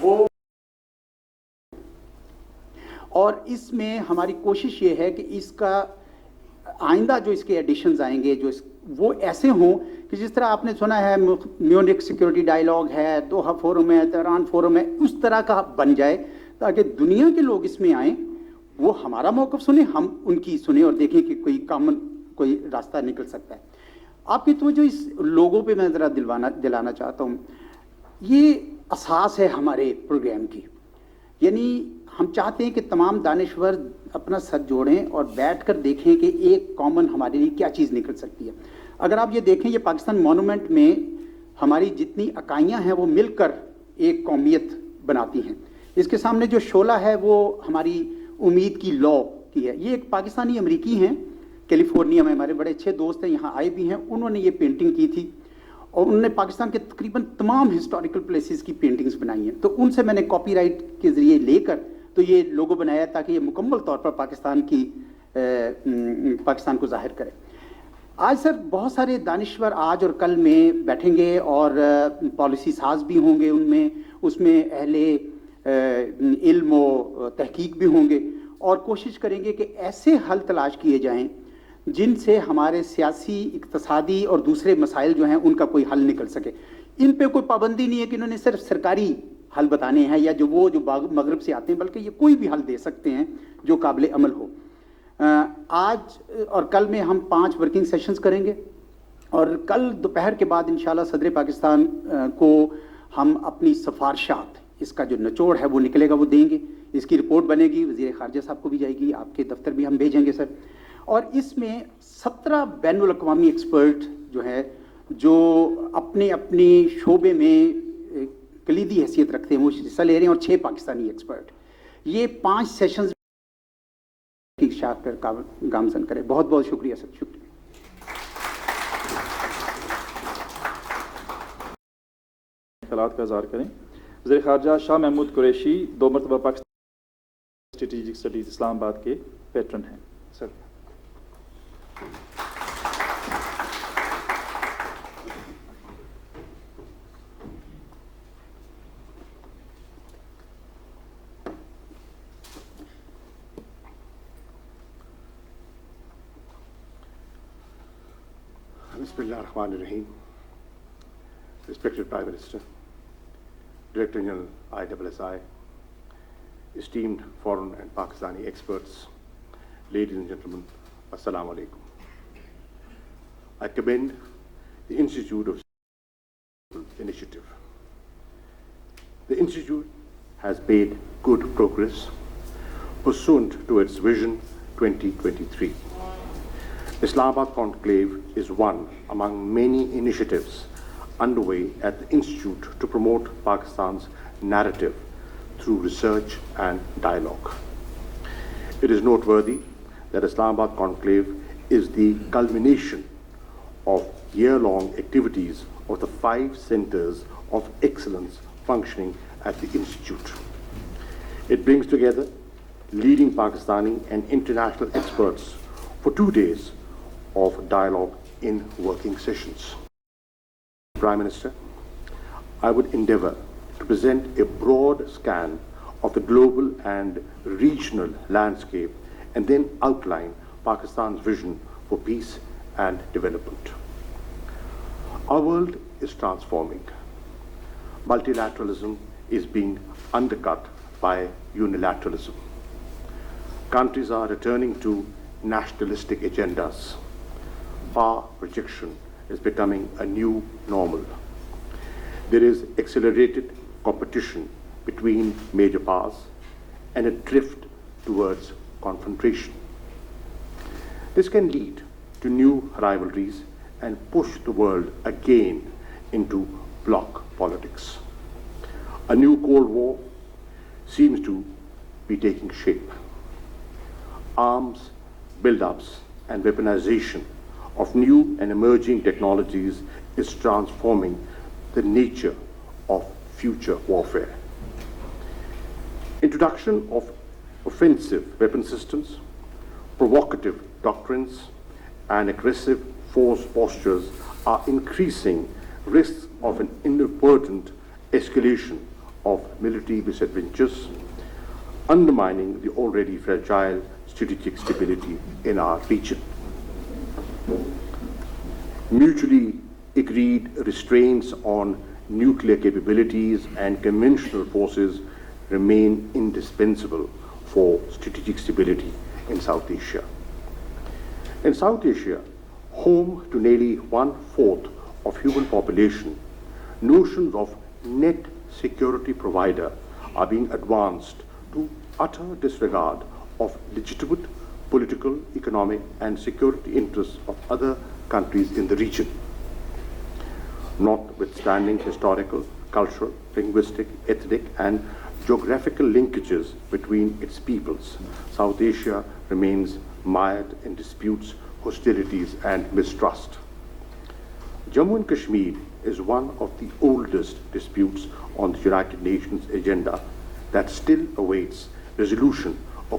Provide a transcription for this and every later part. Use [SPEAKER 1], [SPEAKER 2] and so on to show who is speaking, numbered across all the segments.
[SPEAKER 1] وہ اور اس میں ہماری کوشش یہ ہے کہ اس کا آئندہ جو اس کے ایڈیشنز آئیں گے وہ ایسے ہوں کہ جس طرح آپ نے سنا ہے میونک سیکیورٹی ڈائیلاگ ہے، دوحہ فورم ہے، تہران فورم ہے، اس طرح کا بن جائے تاکہ دنیا کے لوگ اس میں آئیں، وہ ہمارا موقف سنیں، ہم ان کی سنیں اور دیکھیں کہ کوئی راستہ نکل سکتا ہے۔ آپ کی توجہ اس لوگوں پہ میں ذرا دلانا چاہتا ہوں۔ یہ اساس ہے ہمارے پروگرام کی، یعنی ہم چاہتے ہیں کہ تمام دانشور اپنا سر جوڑیں اور بیٹھ کر دیکھیں کہ ایک کامن ہمارے لیے کیا چیز نکل سکتی ہے۔ اگر آپ یہ دیکھیں، یہ پاکستان مونومنٹ میں ہماری جتنی اکائیاں ہیں وہ مل کر ایک قومیت بناتی ہیں۔ اس کے سامنے جو شعلہ ہے وہ ہماری امید کی لا کی ہے۔ یہ ایک پاکستانی امریکی ہیں، کیلیفورنیا میں ہمارے بڑے اچھے دوست ہیں، یہاں آئے بھی ہیں، انہوں نے یہ پینٹنگ کی تھی اور انہوں نے پاکستان کے تقریباً تمام ہسٹوریکل پلیسز کی پینٹنگز بنائی ہیں۔ تو ان سے میں نے کاپی رائٹ کے ذریعے لے کر تو یہ لوگو بنایا تاکہ یہ مکمل طور پر پاکستان کو ظاہر کرے۔ آج سر بہت سارے دانشور آج اور کل میں بیٹھیں گے اور پالیسی ساز بھی ہوں گے، اس میں اہل علم و تحقیق بھی ہوں گے اور کوشش کریں گے کہ ایسے حل تلاش کیے جائیں جن سے ہمارے سیاسی، اقتصادی اور دوسرے مسائل جو ہیں ان کا کوئی حل نکل سکے۔ ان پہ کوئی پابندی نہیں ہے کہ انہوں نے صرف سرکاری حل بتانے ہیں یا جو مغرب سے آتے ہیں، بلکہ یہ کوئی بھی حل دے سکتے ہیں جو قابل عمل ہو۔ آج اور کل میں ہم 5 ورکنگ سیشنز کریں گے اور کل دوپہر کے بعد انشاءاللہ صدر پاکستان کو ہم اپنی سفارشات، اس کا جو نچوڑ ہے وہ نکلے گا وہ دیں گے، اس کی رپورٹ بنے گی، وزیر خارجہ صاحب کو بھی جائے گی، آپ کے دفتر بھی ہم بھیجیں گے سر۔ اور اس میں 17 بین الاقوامی ایکسپرٹ جو ہے جو اپنے شعبے میں کلیدی حیثیت رکھتے ہیں وہ حصہ لے رہے ہیں اور 6 پاکستانی ایکسپرٹ۔ یہ 5 سیشنز کی شاخ پر گامزن کرے۔ بہت بہت شکریہ سر، شکریہ۔
[SPEAKER 2] خیالات کا اظہار کریں۔ وزیر خارجہ شاہ محمود قریشی 2 مرتبہ پاکستان اسٹریٹجک اسٹڈیز اسلام آباد کے پیٹرن ہیں۔ سر
[SPEAKER 3] Bismillah ar-Rahman ar-Rahim. Respected Prime Minister, Director General ISSI, esteemed foreign and Pakistani experts, ladies and gentlemen, Assalamu alaikum. I commend the Institute of Initiative. The Institute has made good progress pursuant to its Vision 2023. Islamabad Conclave is one among many initiatives underway at the Institute to promote Pakistan's narrative through research and dialogue. It is noteworthy that Islamabad Conclave is the culmination of year-long activities of the 5 centers of excellence functioning at the Institute. It brings together leading Pakistani and international experts for 2 days of dialogue in working sessions. Prime Minister, I would endeavor to present a broad scan of the global and regional landscape and then outline Pakistan's vision for peace and development. Our world is transforming. Multilateralism is being undercut by unilateralism. Countries are returning to nationalistic agendas. Power projection is becoming a new normal. There is accelerated competition between major powers and a drift towards confrontation. This can lead to new rivalries and push the world again into bloc politics. A new Cold War seems to be taking shape. Arms build-ups and weaponization of new and emerging technologies is transforming the nature of future warfare. Introduction of offensive weapon systems, provocative doctrines, and aggressive force postures are increasing risks of an inadvertent escalation of military misadventures, undermining the already fragile strategic stability in our region. Mutually agreed restraints on nuclear capabilities and conventional forces remain indispensable for strategic stability in South Asia. In South Asia, home to nearly 1/4 of human population, notions of net security provider are being advanced to utter disregard of legitimate political, economic, and security interests of other countries in the region. Notwithstanding historical, cultural, linguistic, ethnic, and geographical linkages between its peoples, South Asia remains mired in disputes, hostilities, and mistrust. Jammu and Kashmir is one of the oldest disputes on the United Nations agenda that still awaits resolution of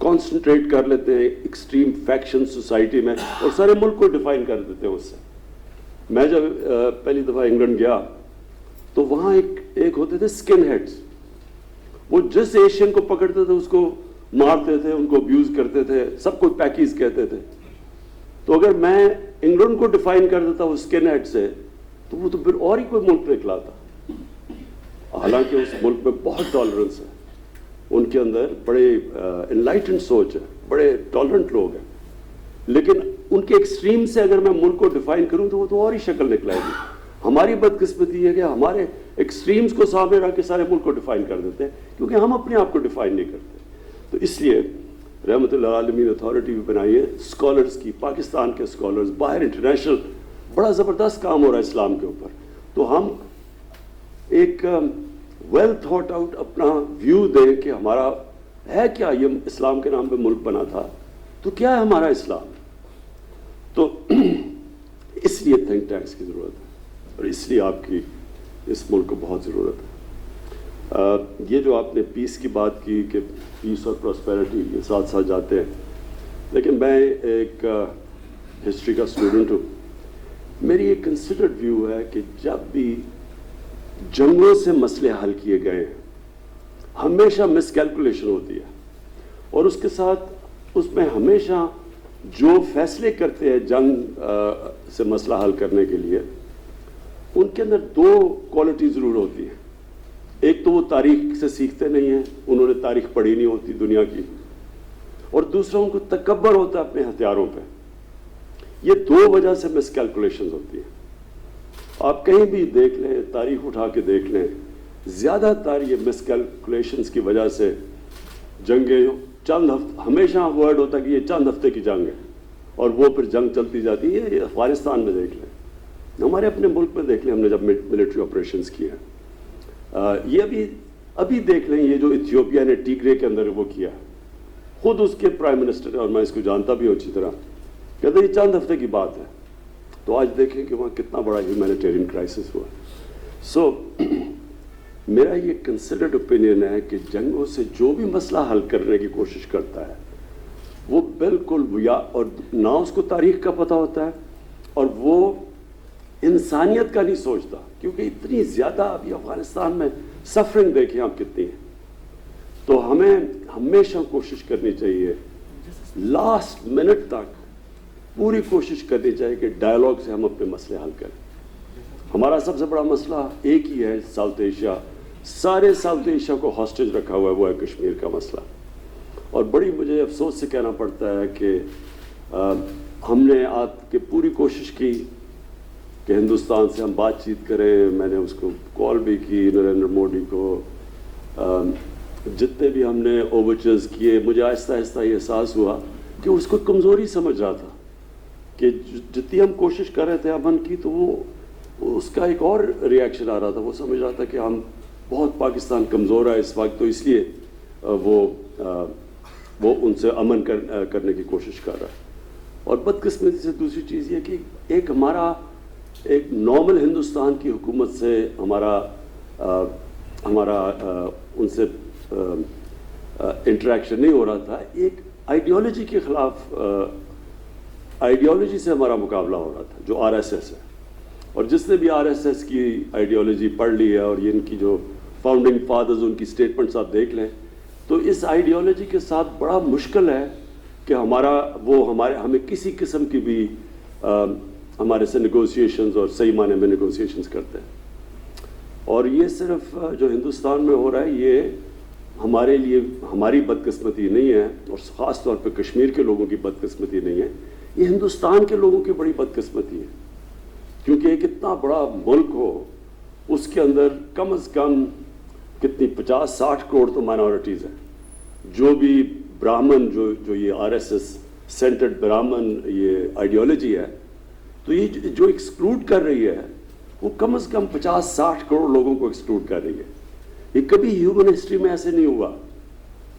[SPEAKER 4] concentrate کر لیتے ہیں extreme faction society میں اور سارے ملک کو define کر دیتے ہیں اس سے. میں جب پہلی دفعہ انگلینڈ گیا تو وہاں ایک ہوتے تھے سکن ہیڈز. وہ جس ایشین کو پکڑتے تھے اس کو مارتے تھے, ان کو ابیوز کرتے تھے, سب کو پیکیز کہتے تھے. تو اگر میں انگلینڈ کو ڈیفائن کر دیتا وہ سکن ہیڈ سے تو وہ تو پھر اور ہی کوئی ملک نکلا تھا. حالانکہ اس ملک میں بہت ٹالرنس ہے, ان کے اندر بڑے انلائٹنڈ سوچ ہے, بڑے ٹالرنٹ لوگ ہیں, لیکن ان کے ایکسٹریم سے اگر میں ملک کو ڈیفائن کروں تو وہ تو اور ہی شکل نکلائے گی. ہماری بدقسمتی ہے کہ ہمارے ایکسٹریمز کو سامنے رکھ کے سارے ملک کو ڈیفائن کر دیتے ہیں کیونکہ ہم اپنے آپ کو ڈیفائن نہیں کرتے. تو اس لیے رحمت اللہ عالمین اتھارٹی بھی بنائی ہے اسکالرس کی, پاکستان کے اسکالرس, باہر انٹرنیشنل بڑا زبردست کام ہو رہا ہے اسلام کے اوپر. تو ہم ایک ویل تھاٹ آؤٹ اپنا ویو دیں کہ ہمارا ہے کیا, یہ اسلام کے نام پہ ملک بنا تھا تو کیا ہے ہمارا اسلام. تو اس لیے تھنک ٹینکس کی ضرورت ہے اور اس لیے آپ کی اس ملک کو بہت ضرورت ہے. یہ جو آپ نے پیس کی بات کی کہ پیس اور پراسپیرٹی یہ ساتھ ساتھ جاتے ہیں, لیکن میں ایک ہسٹری کا اسٹوڈنٹ ہوں. میری ایک کنسیڈرڈ ویو ہے کہ جب بھی جنگوں سے مسئلے حل کیے گئے ہیں ہمیشہ مس کیلکولیشن ہوتی ہے, اور اس کے ساتھ اس میں ہمیشہ جو فیصلے کرتے ہیں جنگ سے مسئلہ حل کرنے کے لیے ان کے اندر دو کوالٹی ضرور ہوتی ہے. ایک تو وہ تاریخ سے سیکھتے نہیں ہیں, انہوں نے تاریخ پڑھی نہیں ہوتی دنیا کی, اور دوسرا ان کو تکبر ہوتا ہے اپنے ہتھیاروں پہ. یہ دو وجہ سے مس کیلکولیشنز ہوتی ہیں. آپ کہیں بھی دیکھ لیں, تاریخ اٹھا کے دیکھ لیں, زیادہ تر یہ مس کیلکولیشنز کی وجہ سے جنگیں چند ہفتے, ہمیشہ ورڈ ہوتا ہے کہ یہ چند ہفتے کی جنگ ہے اور وہ پھر جنگ چلتی جاتی ہے. یہ افغانستان میں دیکھ لیں, ہمارے اپنے ملک میں دیکھ لیں, ہم نے جب ملٹری آپریشنز کیے ہیں. یہ ابھی دیکھ لیں, یہ جو ایتھیوپیا نے ٹیگرے کے اندر وہ کیا, خود اس کے پرائم منسٹر, اور میں اس کو جانتا بھی ہوں اچھی طرح, کہتے ہیں یہ چند ہفتے کی بات ہے. تو آج دیکھیں کہ وہاں کتنا بڑا ہیومینیٹیرین کرائسس ہوا. سو میرا یہ کنسیڈرڈ اوپینین ہے کہ جنگوں سے جو بھی مسئلہ حل کرنے کی کوشش کرتا ہے وہ بالکل اور نہ اس کو تاریخ کا پتہ ہوتا ہے اور وہ انسانیت کا نہیں سوچتا, کیونکہ اتنی زیادہ ابھی افغانستان میں سفرنگ دیکھیں آپ کتنی ہے. تو ہمیں ہمیشہ کوشش کرنی چاہیے, لاسٹ منٹ تک پوری کوشش کرنی چاہیے کہ ڈائیلاگ سے ہم اپنے مسئلے حل کریں. ہمارا سب سے بڑا مسئلہ ایک ہی ہے, ساؤتھ ایشیا, سارے ساؤتھ ایشیا کو ہاسٹیج رکھا ہوا ہے, وہ ہے کشمیر کا مسئلہ. اور بڑی مجھے افسوس سے کہنا پڑتا ہے کہ ہم نے آپ کے پوری کوشش کی کہ ہندوستان سے ہم بات چیت کریں. میں نے اس کو کال بھی کی, نریندر مودی کو, جتنے بھی ہم نے اوورچرز کیے, مجھے آہستہ آہستہ یہ احساس ہوا کہ اس کو کمزوری سمجھ رہا تھا کہ جتنی ہم کوشش کر رہے تھے امن کی تو وہ اس کا ایک اور ریئیکشن آ رہا تھا. وہ سمجھ رہا تھا کہ ہم بہت پاکستان کمزور ہے اس وقت, تو اس لیے وہ ان سے امن کرنے کی کوشش کر رہا ہے. اور بدقسمتی سے دوسری چیز یہ کہ ایک ہمارا ایک نارمل ہندوستان کی حکومت سے ہمارا ان سے انٹریکشن نہیں ہو رہا تھا. ایک آئیڈیالوجی کے خلاف آئیڈیالوجی سے ہمارا مقابلہ ہو رہا تھا جو RSS ہے. اور جس نے بھی RSS کی آئیڈیالوجی پڑھ لی ہے اور یہ ان کی جو فاؤنڈنگ فادرز ان کی سٹیٹمنٹس آپ دیکھ لیں تو اس آئیڈیالوجی کے ساتھ بڑا مشکل ہے کہ ہمیں کسی قسم کی بھی ہمارے سے نیگوسیشنز اور صحیح معنی میں نیگوسیشنز کرتے ہیں. اور یہ صرف جو ہندوستان میں ہو رہا ہے یہ ہمارے لیے ہماری بدقسمتی نہیں ہے, اور خاص طور پہ کشمیر کے لوگوں کی بدقسمتی نہیں ہے, یہ ہندوستان کے لوگوں کی بڑی بدقسمتی ہے. کیونکہ ایک اتنا بڑا ملک ہو, اس کے اندر کم از کم کتنی 50-60 کروڑ تو مائنورٹیز ہیں. جو بھی براہمن جو یہ RSS سینٹرڈ براہمن یہ آئیڈیالوجی ہے, تو یہ جو ایکسکلوڈ کر رہی ہے وہ کم از کم 50-60 کروڑ لوگوں کو ایکسکلوڈ کر رہی ہے. یہ کبھی ہیومن ہسٹری میں ایسے نہیں ہوا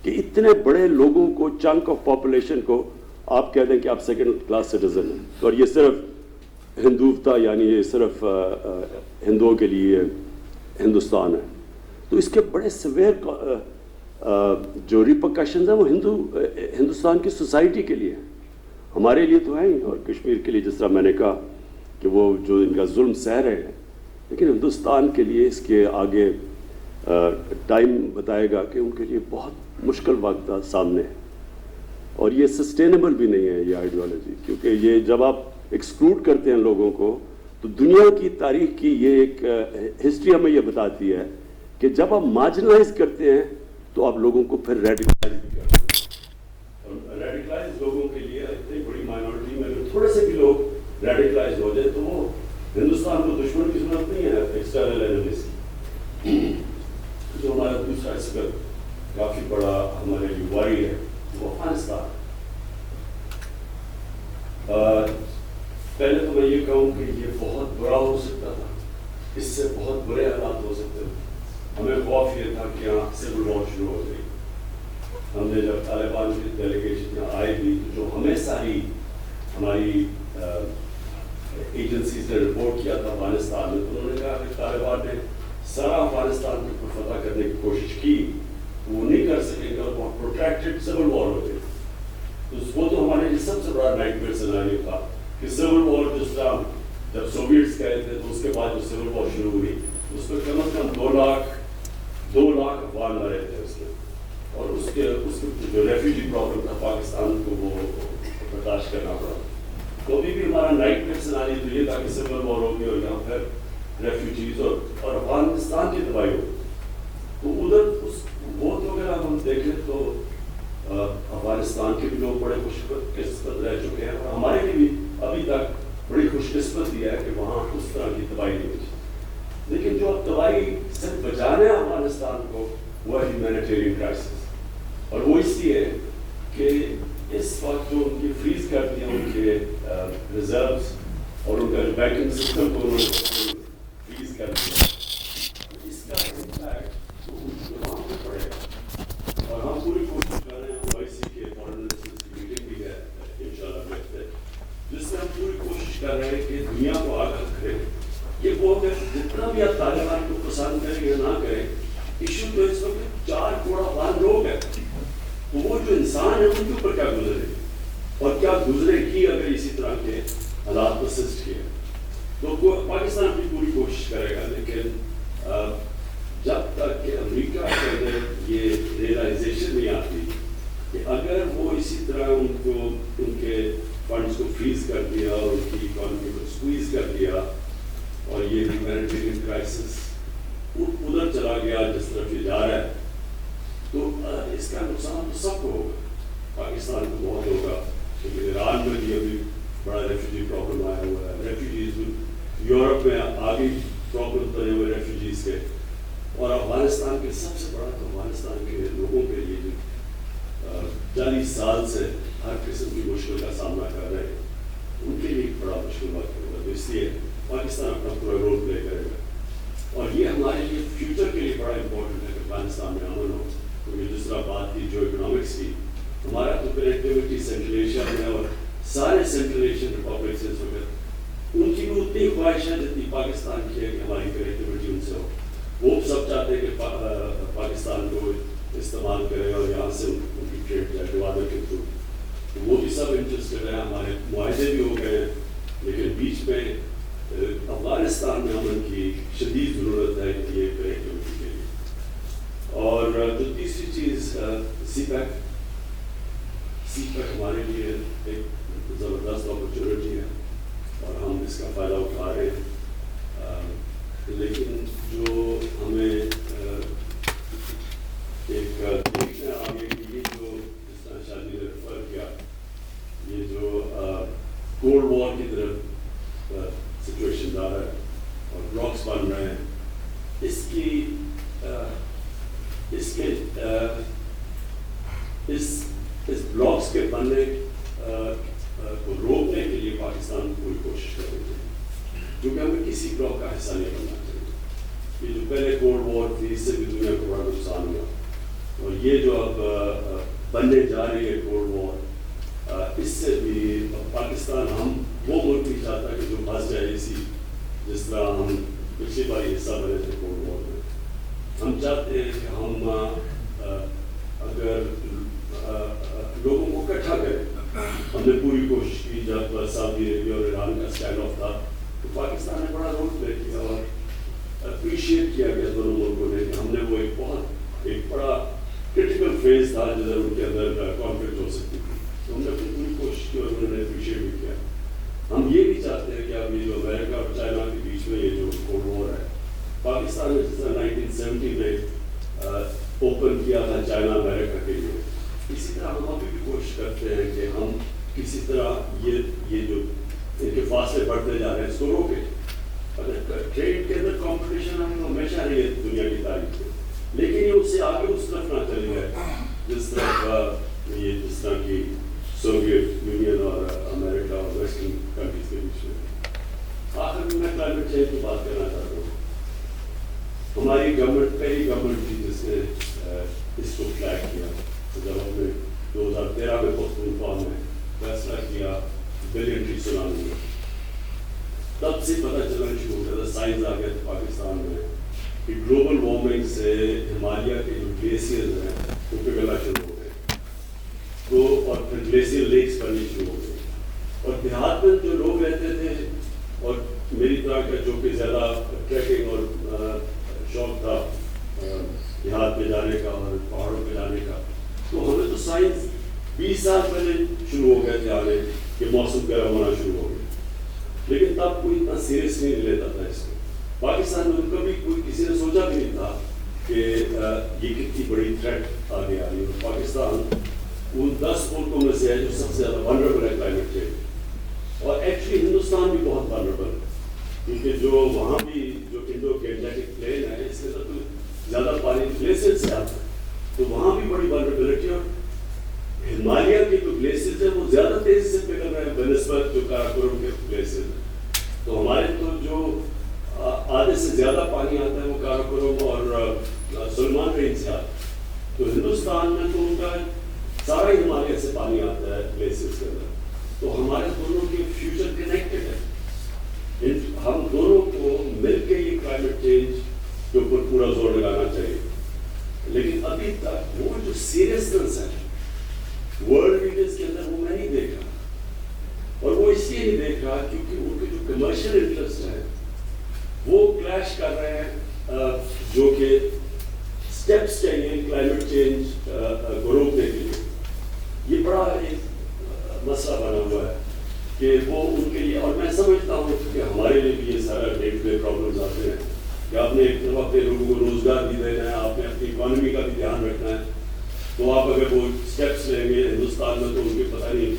[SPEAKER 4] کہ اتنے بڑے لوگوں کو, چنک آف پاپولیشن کو آپ کہہ دیں کہ آپ سیکنڈ کلاس سٹیزن ہیں. اور یہ صرف ہندوتا یعنی یہ صرف ہندوؤں کے لیے ہندوستان ہے. تو اس کے بڑے سویر جو ریپرکشنز ہیں وہ ہندوستان کی سوسائٹی کے لیے ہیں، ہمارے لیے تو ہیں ہی، اور کشمیر کے لیے جس طرح میں نے کہا کہ وہ جو ان کا ظلم سہ رہے ہیں، لیکن ہندوستان کے لیے اس کے آگے ٹائم بتائے گا کہ ان کے لیے بہت مشکل وقت سامنے ہے، اور یہ سسٹینیبل بھی نہیں ہے یہ آئیڈیالوجی، کیونکہ یہ جب آپ ایکسکلوڈ کرتے ہیں لوگوں کو تو دنیا کی تاریخ کی یہ ایک ہسٹری ہمیں یہ بتاتی ہے کہ جب آپ مارجنلائز کرتے ہیں تو آپ لوگوں کو پھر ریڈیکلائز بھی کرتے ہیں، اور ریڈیکلائز لوگوں کے لیے اتنی بڑی مائنورٹی میں تھوڑے سے بھی لوگ ریڈیکلائز ہو جائے تو وہ ہندوستان کو دشمن کی ضرورت نہیں ہے ایکسٹرنل اینیمیز کی، جو ہمارا دوسرا اس کا کافی بڑا ہمارے لیے واری ہے وہ افغانستان۔ پہلے تو میں یہ کہوں کہ یہ بہت برا ہو سکتا تھا، اس سے بہت برے حالات ہو سکتے تھے، ہمیں خوف یہ تھا کہ یہاں سول وار شروع ہو گئی۔ ہم نے جب طالبان کی ڈیلیگیشن یہاں آئی تھی تو جو ہمیں ساری ہماری ایجنسیز نے رپورٹ کیا تھا افغانستان میں، تو انہوں نے کہا کہ طالبان نے سارا افغانستان کے اوپر فتح کرنے کی کوشش کی، وہ نہیں کر سکیں گے اور بہت پروٹریکٹڈ سول وار ہو گئی۔ تو وہ تو ہمارے لیے سب سے بڑا نائٹ میئر سیناریو تھا کہ سول وار جس طرح جب سوویٹس گئے تھے تو اس کے بعد جو سول وار شروع ہوئی اس میں کم از کم 2 لاکھ افغان مرے تھے اس میں، اور اس کے جو ریفیوجی پرابلم تھا پاکستان کو وہ برداشت کرنا پڑا۔ تو ابھی بھی ہمارا نائٹ میئر سیناریو تو یہ تھا کہ سول وار ہوگی اور یہاں پھر ریفیوجیز اور افغانستان کی تباہی ہوگی۔ تو ادھر وہ تو اگر ہم دیکھیں تو افغانستان کے بھی لوگ بڑے خوش قسمت رہ چکے ہیں، اور ہمارے لیے بھی ابھی تک بڑی خوش قسمتی ہے کہ وہاں اس طرح کی تباہی نہیں ہوئی۔ لیکن جو اب تباہی سے بچانا ہے افغانستان کو وہ ہے ہیومینیٹیرین کرائسس، اور وہ اس لیے کہ اس وقت جو ان کی فریز کر دیا ان کے ریزروز اور ان کا جو بینکنگ سسٹم کو انہوں نے فریز کر دیا، اس کا امپیکٹ وہاں پہ پڑے گا، اور ہم پوری کوشش کر رہے ہیں OIC کے فارن منسٹرز کی میٹنگ بھی ہے انشاءاللہ جس میں ہم پوری کوشش کر رہے ہیں کہ دنیا کو آگاہ کریں کہ وہ اگر جتنا بھی آپ طالبان کو پسند کریں یا نہ کریں، ایشو تو اس وقت 4 کروڑ افغان لوگ ہیں، تو وہ جو انسان ہے ان کے اوپر کیا گزرے اور کیا گزرے گی اگر اسی طرح کے حالات پرسسٹ کیے، تو پاکستان اپنی پوری کوشش کرے گا، لیکن جب تک کہ امریکہ کے اندر یہ ریئلائزیشن نہیں آتی کہ اگر وہ اسی طرح ان کے فنڈز کو فریز کر دیا اور ان کی اکانومی کو سکویز کر دیا اور یہ ہیومینیٹیرین کرائسس ادھر چلا گیا جس طرف یہ جا رہا ہے، تو اس کا نقصان تو سب کو ہوگا، پاکستان کو بہت ہوگا، کیونکہ ایران میں بھی ابھی بڑا ریفیوجی پرابلم آیا ہوا ہے، ریفیوجیز یورپ میں آگے پرابلم بنے ہوئے ریفیوجیز کے، اور افغانستان کے سب سے بڑا تو افغانستان کے لوگوں کے لیے جو 40 سال سے ہر قسم کی مشکل کا سامنا کر رہے ہیں، ان کے لیے ایک بڑا مشکل وقت ہوگا، تو اس لیے پاکستان اپنا پورا رول پلے کرے گا، اور یہ ہمارے لیے فیوچر کے لیے بڑا امپورٹنٹ ہے کہ افغانستان میں امن ہو، کیونکہ جس طرح بات کی جو اکنامکس کی، ہمارا تو کنیکٹیوٹی سینٹرل ایشیا میں ہے، اور سارے سینٹرل ایشین ریپبلکس اس وقت ان کی بھی اتنی خواہش ہے جتنی پاکستان کی ہے کہ ہماری کنیکٹیوٹی ان سے ہو، وہ سب چاہتے ہیں کہ پاکستان کو استعمال کرے اور یہاں سے ان کی ٹریڈ جائے ڈیوادر کے تھرو، تو وہ بھی سب انٹرسٹڈ ہیں، ہمارے معاہدے بھی ہو گئے ہیں، لیکن بیچ میں افغانستان میں امن کی شدید ضرورت ہے یہ کنیکٹیوٹی کے لیے۔ اور جو تیسری چیز سی پیک ہمارے لیے ایک زبردست اپرچونیٹی ہے اور ہم اس کا فائدہ اٹھا رہے ہیں، لیکن جو ہمیں ایک دیکھنا آگے کہ یہ جو جس طرح شادی نے ریفر کیا، یہ جو کولڈ وار کی طرف سچویشن جا رہا ہے اور بلاکس بن رہے ہیں، اس بلاکس کے بننے کو روکنے کے لیے پاکستان کو پوری کوشش کرنی چاہیے، کیونکہ ہمیں کسی بلاک کا حصہ نہیں بننا چاہیے۔ یہ جو پہلے کولڈ وار تھی اس سے بھی دنیا کو بڑا نقصان ہوا، اور یہ جو اب بننے جا رہی ہے کولڈ وار، اس سے بھی پاکستان ہم وہ ملک نہیں چاہتا کہ جو پھنس جائے اسی جس طرح ہم پچھلی بار حصہ بنے تھے کولڈ وار میں۔ ہم چاہتے ہیں کہ ہم اگر لوگوں کو اکٹھا کرے. ہم نے پوری کوشش کی جب سعودی عربیہ اور ایران کا اسٹینڈ آف تھا تو پاکستان نے بڑا رول پلے کیا اور اپریشیٹ کیا گیا دونوں ملکوں نے کہ ہم نے وہ ایک بڑا کرٹیکل فیز تھا جدھر ان کے اندر کانفلکٹ ہو سکتی تھی. تو ہم نے اپنی پوری کوشش کی اور انہوں نے اپریشیٹ بھی کیا. ہم یہ بھی چاہتے ہیں کہ اب یہ جو امریکہ اور چائنا کے بیچ میں یہ جو کولڈ وار ہے, پاکستان نے جس طرح 1970 میں اوپن کیا تھا چائنا امریکہ کے لیے, اسی طرح ہم ابھی بھی کوشش کرتے ہیں کہ ہم کسی طرح یہ جو ان کے فاصلے بڑھتے جا رہے ہیں اس کو روکیں. ٹریڈ کے اندر کمپٹیشن ہم ہمیشہ رہی ہے دنیا کی تاریخ میں, لیکن یہ اس سے آگے اس طرف نہ چلے گئے جس طرح کی سوویت یونین اور امریکہ اور ویسٹرن کنٹریز کے بیچ میں. آخر میں کلائمیٹ چینج کی بات کرنا چاہتا ہوں. ہماری گورنمنٹ پہلی گورنمنٹ تھی جس نے اس کو فلیگ کیا. جب ہم نے 2013 میں پختونخوا میں فیصلہ کیا بلین ٹری سونامی میں, تب سے پتہ چلنا شروع ہو گیا تھا, سائنس آ گیا تھا پاکستان میں کہ گلوبل وارمنگ سے ہمالیہ کے جو گلیشیئرز ہیں وہ پگھلنا شروع ہو گئے. تو اور پھر گلیشیئر لیکس بننی شروع ہو گئی. اور دیہات میں جو لوگ رہتے تھے اور میری طرح کا جو کہ زیادہ ٹریکنگ اور شوق تھا دیہات میں جانے کا اور پہاڑوں پہ جانے کا, تو ہمیں تو سائنس 20 سال پہلے شروع ہو گئے تھے آنے کہ موسم گرم ہونا شروع ہو گیا, لیکن تب کوئی اتنا سیریس نہیں لیتا تھا اس کو. پاکستان میں کبھی کوئی کسی نے سوچا بھی نہیں تھا کہ یہ کتنی بڑی تھریٹ آگے آ رہی ہے. اور پاکستان ان 10 ملکوں میں سے ہے جو سب سے زیادہ ونربل ہے کلائمیٹ چینج. اور ایکچولی ہندوستان بھی بہت ونربل ہے, کیونکہ جو وہاں بھی جو انڈو گینجیٹک پلین ہے اس کے اندر زیادہ پانی گلیشیئر سے آتا ہے, تو وہاں بھی بڑی ونربلٹی. اور ہمالیہ کے جو گلیشیئرز ہیں وہ زیادہ تیزی سے پگھل رہے ہیں بنسبت جو کاراکورم کے گلیشیئر ہیں. تو ہمارے تو جو آدھے سے زیادہ پانی آتا ہے وہ کاراکورم اور سلمان رینج سے آتا ہے. تو ہندوستان میں تو ان کا سارا ہمالیہ سے پانی آتا ہے گلیشیئرز کے اندر. تو ہمارے دونوں کے فیوچر کنیکٹڈ ہے. ہم دونوں کو مل کے یہ کلائمیٹ چینج کے اوپر پورا زور لگانا چاہیے. لیکن ابھی تک وہ جو سیریسنس ہے ورلڈ لیڈرز کے اندر وہ میں نہیں دیکھ رہا. اور وہ اس لیے نہیں دیکھ رہا کیونکہ ان کے جو کمرشل انٹرسٹ ہے وہ کلیش کر رہے ہیں جو کہ اسٹیپس چاہیے کلائمیٹ چینج کو روکنے کے لیے. یہ بڑا ایک مسئلہ بنا ہوا ہے کہ وہ ان کے لیے, اور میں سمجھتا ہوں کہ ہمارے لیے بھی یہ سارا ڈے ٹو ڈے پرابلمز آتے ہیں کہ آپ نے ایک طرف اپنے لوگوں کو روزگار بھی دینا ہے, آپ نے اپنی اکانومی کا بھی دھیان رکھنا ہے. تو آپ اگر وہ اسٹیپس لیں گے ہندوستان میں تو ان کی پتہ نہیں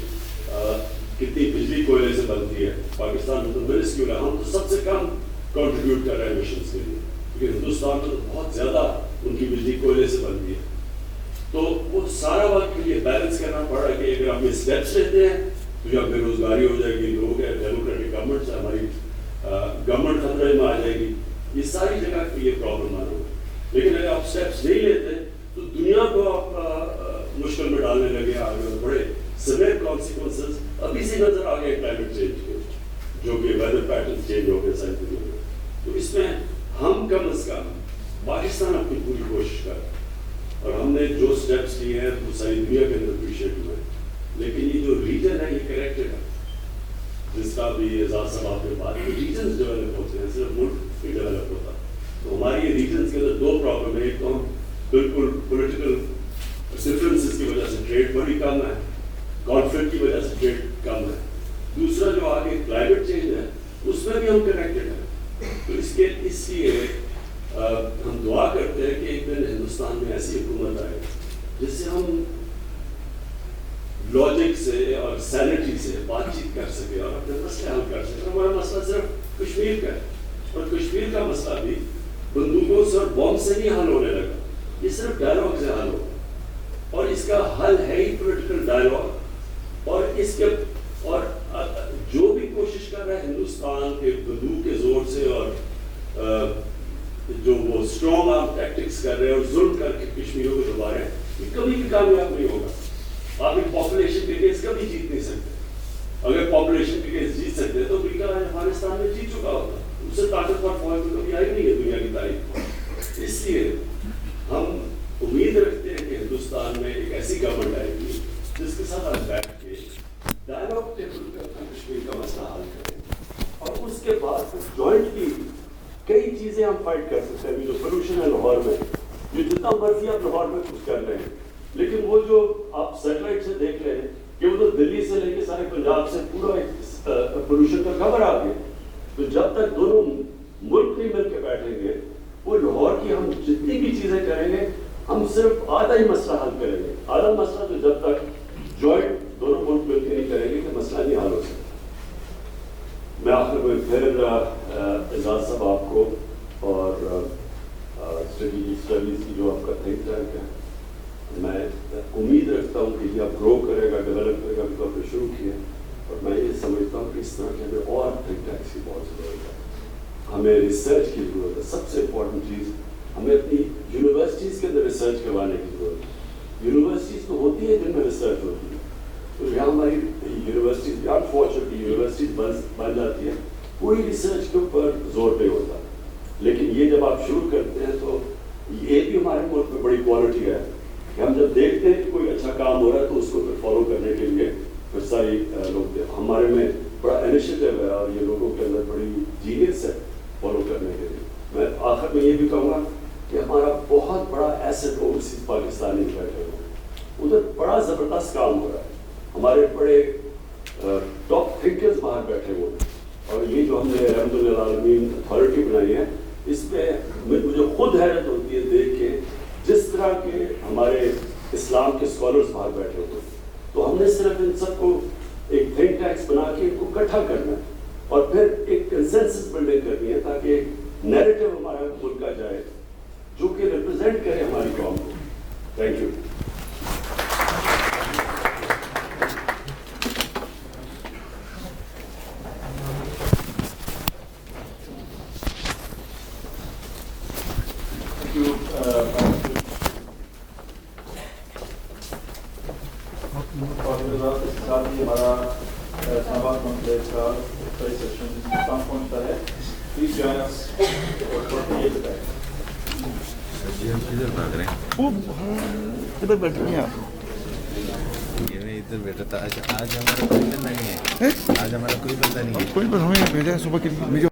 [SPEAKER 4] کتنی بجلی کوئلے سے بنتی ہے. پاکستان میں تو منسکیول ہے, ہم تو سب سے کم کنٹریبیوٹ کر رہے ہیں ایمیشنز کے لیے, کیونکہ ہندوستان میں تو بہت زیادہ ان کی بجلی کوئلے سے بنتی ہے. تو وہ سارا وقت یہ بیلنس کرنا پڑ رہا ہے کہ اگر آپ یہ اسٹیپس لیتے ہیں تو یا بے روزگاری ہو جائے گی, لوگ ہے ڈیموکریٹک گورنمنٹ سے ہماری گورنمنٹ خطرے میں آ جائے گی. یہ ساری جگہ پہ یہ پرابلم آنا ہوگا. لیکن اگر آپ اسٹیپس نہیں لیتے تو دنیا کو آپ مشکل میں ڈالنے لگے آگے. بڑے سویئر کانسیکوینسز ابھی سے نظر آ گئے کلائمیٹ چینج کے, جو کہ ویدر پیٹرن چینج ہو گئے سائنس دنیا میں. تو اس میں ہم کم از کم پاکستان اپنی پوری کوشش کر, اور ہم نے جو اسٹیپس لیے ہیں وہ ساری دنیا کے اندر اپریشیٹ ہوئے. لیکن یہ جو ریجن ہے یہ کریکٹڈ ہے, جس کا بھی اعزاز صاحب آپ نے بات کی. ریجنز ڈیولپ ہوتے ہیں, صرف ملک نہیں ڈیولپ ہوتا. تو ہماری یہ ریجنز کے اندر 2 پرابلم ہے. ایک تو ہم بالکل پولیٹیکل ڈفرینسز کی وجہ سے ٹریڈ بڑی کم ہے, کانفلکٹ کی وجہ سے ٹریڈ کم ہے. دوسرا جو آگے کلائمیٹ چینج ہے اس میں بھی ہم کنیکٹڈ ہیں. تو اس لیے ہم دعا کرتے ہیں کہ ایک دن ہندوستان میں ایسی حکومت آئے جس سے ہم لاجک سے اور سینٹی سے بات چیت کر سکے اور اپنے مسئلے حل کر سکے. ہمارا مسئلہ صرف کشمیر کا ہے, اور کشمیر کا مسئلہ بھی بندوقوں سے اور بم سے نہیں حل ہونے لگا. یہ صرف ڈائلاگ سے حل ہو, اور اس کا حل ہے ہی پولیٹیکل ڈائلاگ. اور اس کے اور جو بھی کوشش کر رہا ہے ہندوستان کے بندوق کے زور سے اور جو وہ اسٹرانگ آرم ٹیکٹکس کر رہے ہیں اور ظلم کر کے کشمیریوں کو دبا رہے ہیں, یہ کبھی بھی کامیاب نہیں ہوگا. آپ ایک پاپولیشن کے کیس کبھی جیت نہیں سکتے. اگر پاپولیشن کے کیس جیت سکتے تو امریکہ افغانستان میں جیت چکا ہوتا. اس سے طاقتور فوج تو کبھی آئی نہیں ہے دنیا کی تاریخ. اس لیے ہم امید رکھتے ہیں کہ ہندوستان میں ایک گورنمنٹ آئے گی جس کے ساتھ ہم بیٹھ کے ڈائلاگ ٹیبل پہ اپنا کشمیر کا مسئلہ حل کریں اور اس کے بعد جوائنٹلی کئی چیزیں ہم فائٹ کر سکتے ہیں. جو پولوشن ہے لاہور میں جو جتنا مرضی آپ لاہور میں کچھ کر رہے ہیں لیکن وہ جو آپ سیٹلائٹ سے دیکھ رہے ہیں کہ وہ تو دلی سے لے کے سارے پنجاب سے پورا پولوشن کا خبر آ گیا. تو جب تک دونوں ملک نہیں مل کے بیٹھیں گے وہ لاہور کی ہم جتنی بھی چیزیں کریں گے ہم صرف آدھا ہی مسئلہ حل کریں گے. آدھا مسئلہ تو جب تک جوائنٹ دونوں ملک مل کے نہیں کریں گے کہ مسئلہ نہیں حل ہو سکتا. میں آخر میں پھر اعزاز صاحب آپ کو اور اسٹڈیز کی جو آپ کا تھنک ٹینک ہے میں امید رکھتا ہوں کہ یہ آپ گرو کرے گا ڈیولپ کرے گا تو آپ نے شروع کیا اور میں یہ سمجھتا ہوں کہ اس طرح کے ہمیں اور تھنک ٹینکس کی بہت ضرورت ہے. ہمیں ریسرچ کی ضرورت ہے. سب سے امپورٹنٹ چیز ہمیں اپنی یونیورسٹیز کے اندر ریسرچ کروانے کی ضرورت ہے. یونیورسٹیز تو ہوتی ہے جن میں ریسرچ ہوتی ہے تو یہاں ہماری یونیورسٹیز انفارچونیٹلی یونیورسٹیز بن جاتی ہے پوری ریسرچ کے اوپر زور نہیں ہوتا. لیکن یہ جب آپ شروع کرتے ہیں تو یہ بھی ہمارے ملک میں بڑی کوالٹی ہے کہ ہم جب دیکھتے ہیں کہ کوئی اچھا کام ہو رہا ہے تو اس کو پھر فالو کرنے کے لیے پھر ساری لوگ ہمارے میں بڑا انیشیٹو ہے اور یہ لوگوں کے اندر بڑی جینیس ہے فالو کرنے کے لیے. میں آخر میں یہ بھی کہوں گا کہ ہمارا بہت بڑا ایسٹ اوورسیز پاکستانی بیٹھے ہوئے ادھر بڑا زبردست کام ہو رہا ہے. ہمارے بڑے ٹاپ تھنکرز باہر بیٹھے ہوئے اور یہ جو ہم نے رحمت اللہ عالمین اتھارٹی بنائی ہے اس میں مجھے خود حیرت ہوتی ہے دیکھ کے جس طرح کے ہمارے اسلام کے اسکالرس باہر بیٹھے ہوتے. تو ہم نے صرف ان سب کو ایک تھنک ٹینکس بنا کے ان کو اکٹھا کرنا ہے اور پھر ایک کنسنسس بلڈنگ کرنی ہے تاکہ ایک نیریٹو ہمارا ملک کا جائے جو کہ ریپرزینٹ کرے ہماری قوم کو. Thank you.
[SPEAKER 2] ساتھ ہی ہمارا اسلام آباد کانفرنس کا سیشن کام پہنچتا ہے. پلیز جوائن اس اور یہ بتائیں
[SPEAKER 5] ادھر بھاگ رہے ہیں
[SPEAKER 6] ادھر بیٹھ رہے ہیں آپ.
[SPEAKER 5] یہ ادھر بیٹھا تھا. آج ہمارا کوئی بندہ نہیں ہے. آج ہمارا کوئی بندہ نہیں ہے.
[SPEAKER 6] کوئی بس ہمیں بھیجا ہے صبح کے لیے.